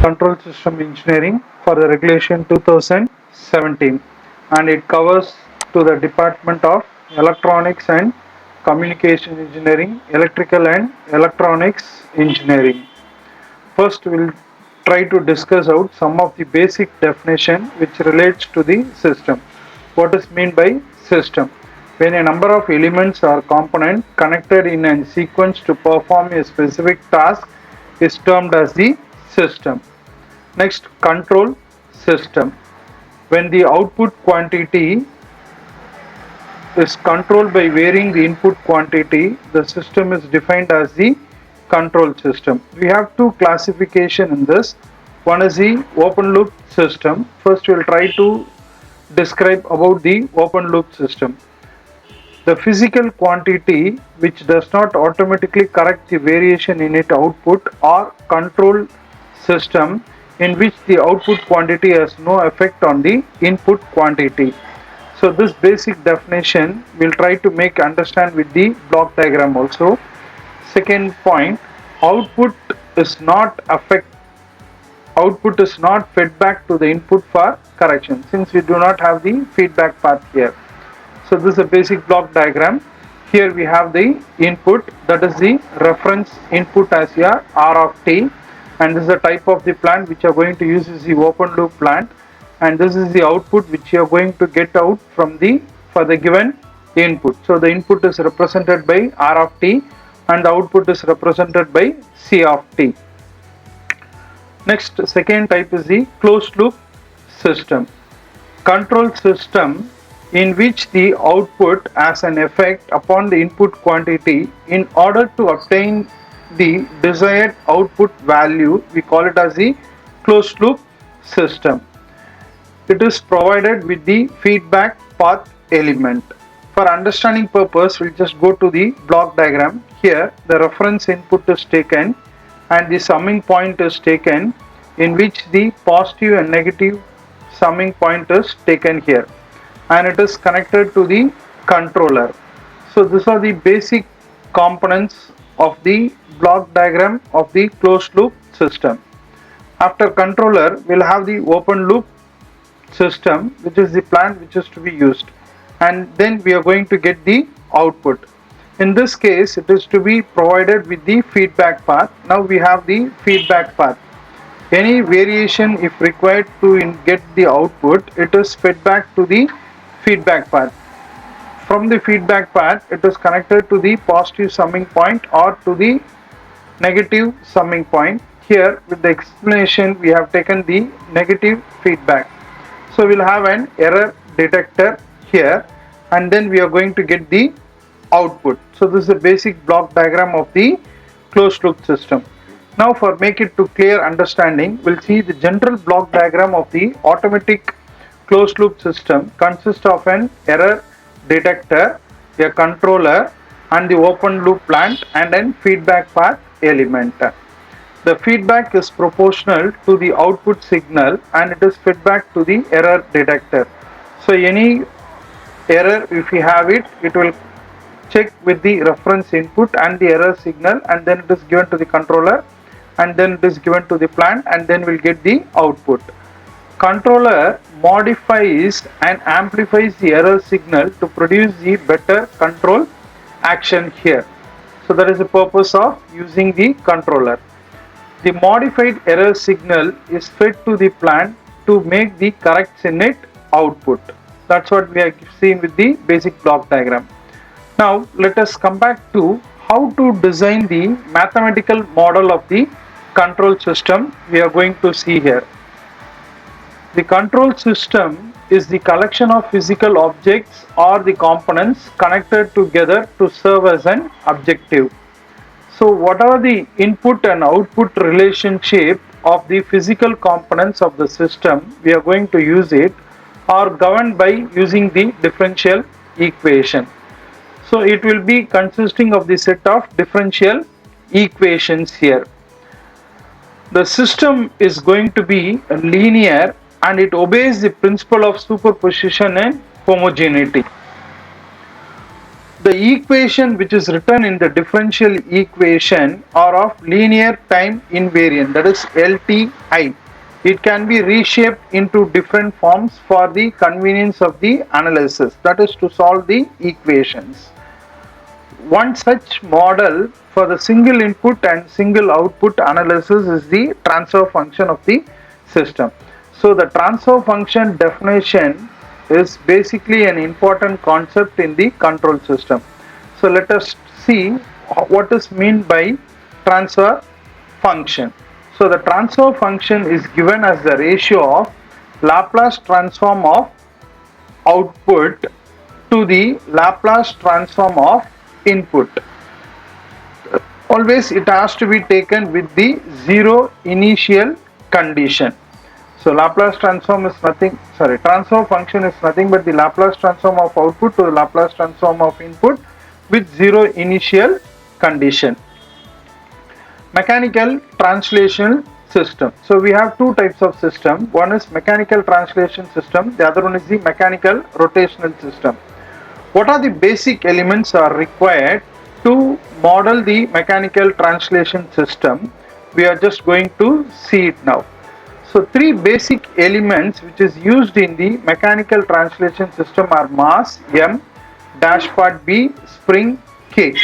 Control System Engineering for the Regulation 2017, and it covers to the Department of Electronics and Communication Engineering, Electrical and Electronics Engineering. First, we'll try to discuss out some of the basic definition which relates to the system. What is meant by system? When a number of elements or components connected in a sequence to perform a specific task is termed as the system. Next, control system. When the output quantity is controlled by varying the input quantity, the system is defined as the control system. We have two classification in this. One is the open loop system. First, we will try to describe about the open loop system. The physical quantity which does not automatically correct the variation in its output, or control system in which the output quantity has no effect on the input quantity. So this basic definition we'll try to make understand with the block diagram also. Second point, output is not fed back to the input for correction, since we do not have the feedback path here. So this is a basic block diagram. Here we have the input, that is the reference input as your R of t, and this is the type of the plant which you are going to use is the open loop plant, and this is the output which you are going to get out from the for the given input. So the input is represented by R of t and the output is represented by C of t. Next, second type is the closed loop system. Control system in which the output has an effect upon the input quantity in order to obtain the desired output value. We call it as the closed loop system. It is provided with the feedback path element. For understanding purpose, we'll just go to the block diagram. Here the reference input is taken and the summing point is taken, in which the positive and negative summing point is taken here, and it is connected to the controller. So these are the basic components of the block diagram of the closed loop system. After controller, we'll have the open loop system, which is the plant which is to be used, and then we are going to get the output. In this case, it is to be provided with the feedback path. Now we have the feedback path. Any variation if required to get the output, it is fed back to the feedback path. From the feedback path, it is connected to the positive summing point or to the negative summing point. Here with the explanation, we have taken the negative feedback. So we'll have an error detector here, and then we are going to get the output. So this is a basic block diagram of the closed loop system. Now for make it to clear understanding, we'll see the general block diagram of the automatic closed loop system consists of an error detector, a controller, and the open loop plant, and then feedback path element. The feedback is proportional to the output signal and it is fed back to the error detector. So any error, if you have it, it will check with the reference input and the error signal, and then it is given to the controller, and then it is given to the plant, and then we'll get the output. Controller modifies and amplifies the error signal to produce the better control action here. So that is the purpose of using the controller. The modified error signal is fed to the plant to make the correct SYNET output. That's what we are seeing with the basic block diagram. Now let us come back to how to design the mathematical model of the control system we are going to see here. The control system is the collection of physical objects or the components connected together to serve as an objective. So whatever the input and output relationship of the physical components of the system, we are going to use it, are governed by using the differential equation. So it will be consisting of the set of differential equations here. The system is going to be linear and it obeys the principle of superposition and homogeneity. The equation which is written in the differential equation are of linear time invariant, that is LTI. It can be reshaped into different forms for the convenience of the analysis, that is to solve the equations. One such model for the single input and single output analysis is the transfer function of the system. So the transfer function definition is basically an important concept in the control system. So let us see what is meant by transfer function. So the transfer function is given as the ratio of Laplace transform of output to the Laplace transform of input. Always it has to be taken with the zero initial condition. So Laplace transform is nothing, transfer function is nothing but the Laplace transform of output to the Laplace transform of input with zero initial condition. Mechanical translation system. So we have two types of system. One is mechanical translation system, the other one is the mechanical rotational system. What are the basic elements are required to model the mechanical translation system? We are just going to see it now. So three basic elements which is used in the mechanical translation system are mass M, dashpot B, spring K,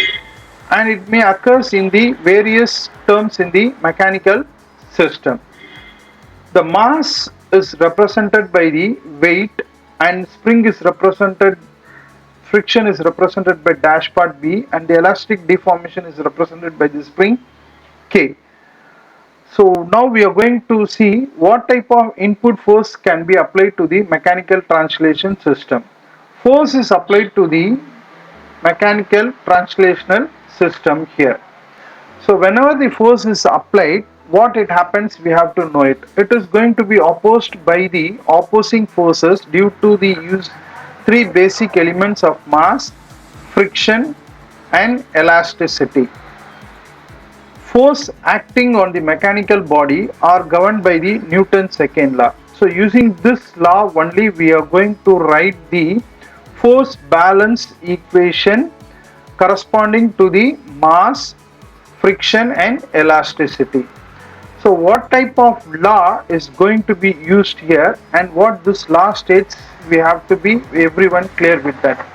and it may occurs in the various terms in the mechanical system. The mass is represented by the weight and spring is represented, friction is represented by dashpot B, and the elastic deformation is represented by the spring K. So now we are going to see what type of input force can be applied to the mechanical translation system. Force is applied to the mechanical translational system here. So whenever the force is applied, what it happens, we have to know it. It is going to be opposed by the opposing forces due to the use three basic elements of mass, friction and elasticity. Force acting on the mechanical body are governed by the Newton's second law. So using this law only we are going to write the force balance equation corresponding to the mass, friction and elasticity. So what type of law is going to be used here and what this law states, we have to be everyone clear with that.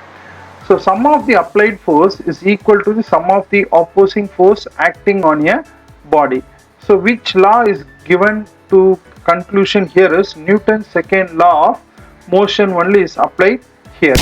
So sum of the applied force is equal to the sum of the opposing force acting on a body. So which law is given to conclusion here is Newton's second law of motion only is applied here.